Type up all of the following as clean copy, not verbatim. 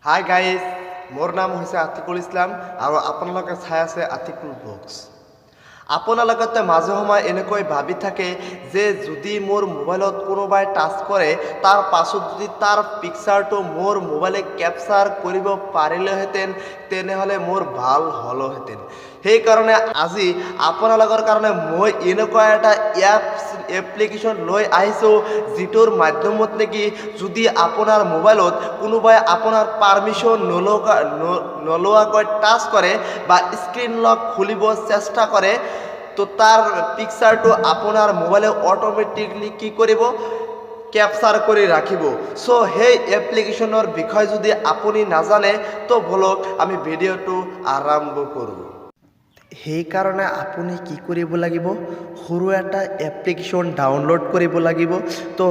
Hi guys, মোৰ নাম হৈছে আতিকুল ইছলাম আৰু আপোনালোকে চাই আছে আতিকুল ব্লগছ। আপোনালোকে মাজে সময় এনেকৈ ভাবি থাকে যে যদি মোৰ মোবাইলত কোনোবাই টাচ কৰে তাৰ পাছত যদি তাৰ পিকচাৰটো মোৰ মোবাইলে কেপচাৰ কৰিব পাৰিলেহেঁতেন তেনেহ'লে মোৰ ভাল হ'লহেঁতেন। সেইকাৰণে আজি আপোনালোকৰ কাৰণে মই এনেকুৱা এটা এপ্লিকেশ্যন লৈ আহিছোঁ যিটোৰ মাধ্যমত নেকি যদি আপোনাৰ মোবাইলত কোনোবাই আপোনাৰ পাৰমিশ্যন নোলোৱাকৈ টাচ কৰে বা স্ক্ৰীন লক খুলিব চেষ্টা কৰে তো তাৰ পিকচাৰটো আপোনাৰ মোবাইলে অটোমেটিকলি কি কৰিব, কেপচাৰ কৰি ৰাখিব। চ' সেই এপ্লিকেশ্যনৰ বিষয়ে যদি আপুনি নাজানে তো বলক আমি ভিডিঅ'টো আৰম্ভ কৰোঁ। সেইকাৰণে আপুনি কি কৰিব লাগিব, সৰু এটা এপ্লিকেশ্যন ডাউনলোড কৰিব লাগিব। তো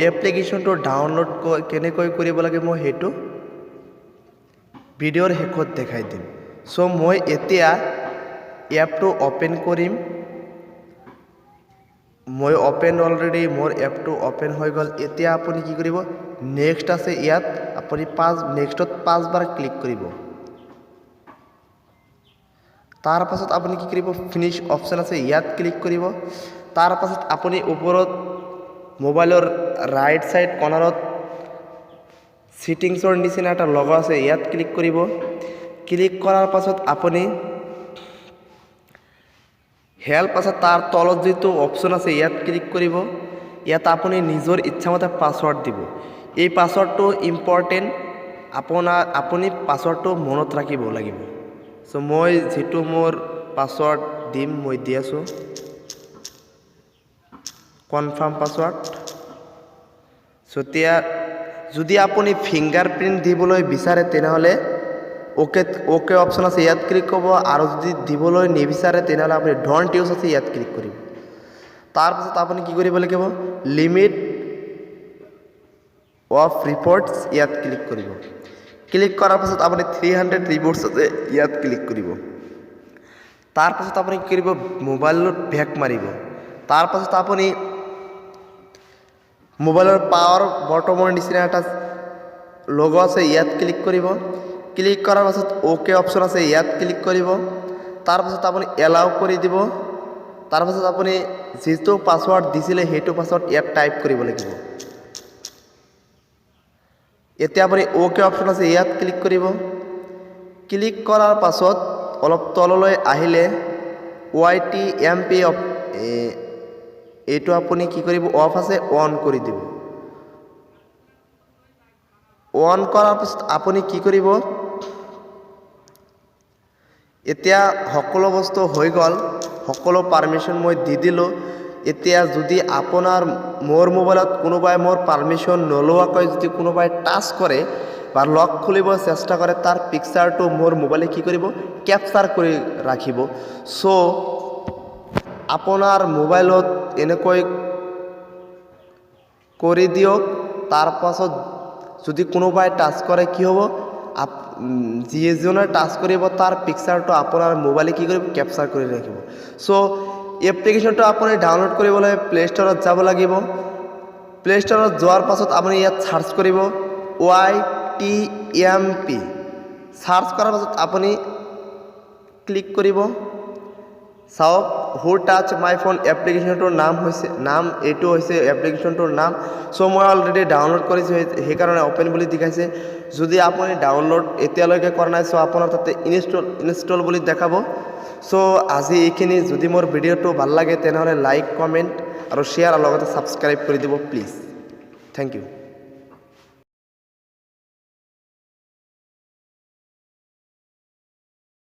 এপ্লিকেশ্যনটো ডাউনলোড কেনেকৈ কৰিব লাগিব মই সেইটো ভিডিঅ'ৰ শেষত দেখাই দিম। চ' মই এতিয়া এপটো অ'পেন কৰিম। মই অলৰেডি মোৰ এপটো অ'পেন হৈ গ'ল। এতিয়া আপুনি কি কৰিব, নেক্সট আছে ইয়াত আপুনি নেক্সটত 5 বাৰ ক্লিক কৰিব। তাৰ পাছত আপুনি কি কৰিব, ফিনিছ অপশ্যন আছে ইয়াত ক্লিক কৰিব। তাৰ পাছত আপুনি ওপৰত মোবাইলৰ ৰাইট ছাইড কৰ্নাৰত ছিটিংছৰ নিচিনা এটা লগো আছে ইয়াত ক্লিক কৰিব। ক্লিক কৰাৰ পাছত আপুনি হেল্প আছে তাৰ তলত যিটো অপশ্যন আছে ইয়াত ক্লিক কৰিব। ইয়াত আপুনি নিজৰ ইচ্ছামতে পাছৱৰ্ড দিব। এই পাছৱৰ্ডটো ইম্পৰ্টেণ্ট, আপুনি পাছৱৰ্ডটো মনত ৰাখিব লাগিব। চ' মই যিটো মোৰ পাছৱৰ্ড দিম মই দি আছোঁ, কনফাৰ্ম পাছৱৰ্ড। চ' এতিয়া যদি আপুনি ফিংগাৰ প্ৰিণ্ট দিবলৈ বিচাৰে তেনেহ'লে অ'কে অপশ্যন আছে ইয়াত ক্লিক কৰিব, আৰু যদি দিবলৈ নিবিচাৰে তেনেহ'লে আপুনি ডণ্ট ইউজ আছে ইয়াত ক্লিক কৰিব। তাৰপাছত আপুনি কি কৰিব লাগিব, লিমিট অফ ৰিপৰ্টছ ইয়াত ক্লিক কৰিব। ক্লিক কৰাৰ পাছত আপুনি 300 ৰিপৰ্টছ আছে ইয়াত ক্লিক কৰিব। তাৰপাছত আপুনি কি কৰিব, মোবাইলত বেক মাৰিব। তাৰপাছত আপুনি মোবাইলৰ পাৱাৰ বটমৰ নিচিনা এটা লগো আছে ইয়াত ক্লিক কৰিব। ক্লিক কৰাৰ পাছত অ'কে অপশ্যন আছে ইয়াত ক্লিক কৰিব। তাৰপাছত আপুনি এলাউ কৰি দিব। তাৰপাছত আপুনি যিটো পাছৱৰ্ড দিছিলে সেইটো পাছৱৰ্ড ইয়াত টাইপ কৰিব লাগিব। এতিয়া আপুনি অ'কে অপশ্যন আছে ইয়াত ক্লিক কৰিব। ক্লিক কৰাৰ পাছত অলপ তললৈ আহিলে YTMP এইটো আপুনি কি কৰিব, অফ আছে অন কৰি দিব। অন কৰাৰ পাছত আপুনি কি কৰিব, এতিয়া সকলো বস্তু হৈ গ'ল, সকলো পাৰমিশ্যন মই দি দিলোঁ। এতিয়া যদি মোৰ মোবাইলত কোনোবাই মোৰ পাৰমিশ্যন নোলোৱাকৈ যদি কোনোবাই টাচ কৰে বা লক খুলিব চেষ্টা কৰে তাৰ পিকচাৰটো মোৰ মোবাইলে কি কৰিব, কেপচাৰ কৰি ৰাখিব। চ' আপোনাৰ মোবাইলত এনেকৈ কৰি দিয়ক। তাৰ পাছত যদি কোনোবাই টাচ কৰে কি হ'ব, যিজনে টাচ কৰিব তাৰ পিকচাৰটো আপোনাৰ মোবাইলে কি কৰিব, কেপচাৰ কৰি ৰাখিব। চ' এপ্লিকেশ্যনটো আপুনি ডাউনলোড কৰিবলৈ প্লে' ষ্টৰত যাব লাগিব। প্লে' ষ্টৰত যোৱাৰ পাছত আপুনি ইয়াত চাৰ্চ কৰিব YTMP। চাৰ্চ কৰাৰ পাছত আপুনি ক্লিক কৰিব। চাওক, হু টাচ মাই ফোন এপ্লিকেশ্যনটোৰ নাম এইটো হৈছে এপ্লিকেশ্যনটোৰ নাম। চ' মই অলৰেডি ডাউনলোড কৰিছোঁ সেইকাৰণে অ'পেন বুলি দেখাইছে। যদি আপুনি ডাউনলোড এতিয়ালৈকে কৰা নাই চ' আপোনাৰ তাতে ইনষ্টল বুলি দেখাব। চ' আজি এইখিনি। যদি মোৰ ভিডিঅ'টো ভাল লাগে তেনেহ'লে লাইক, কমেণ্ট আৰু শ্বেয়াৰ আৰু লগতে ছাবস্ক্ৰাইব কৰি দিব প্লিজ। Thank U.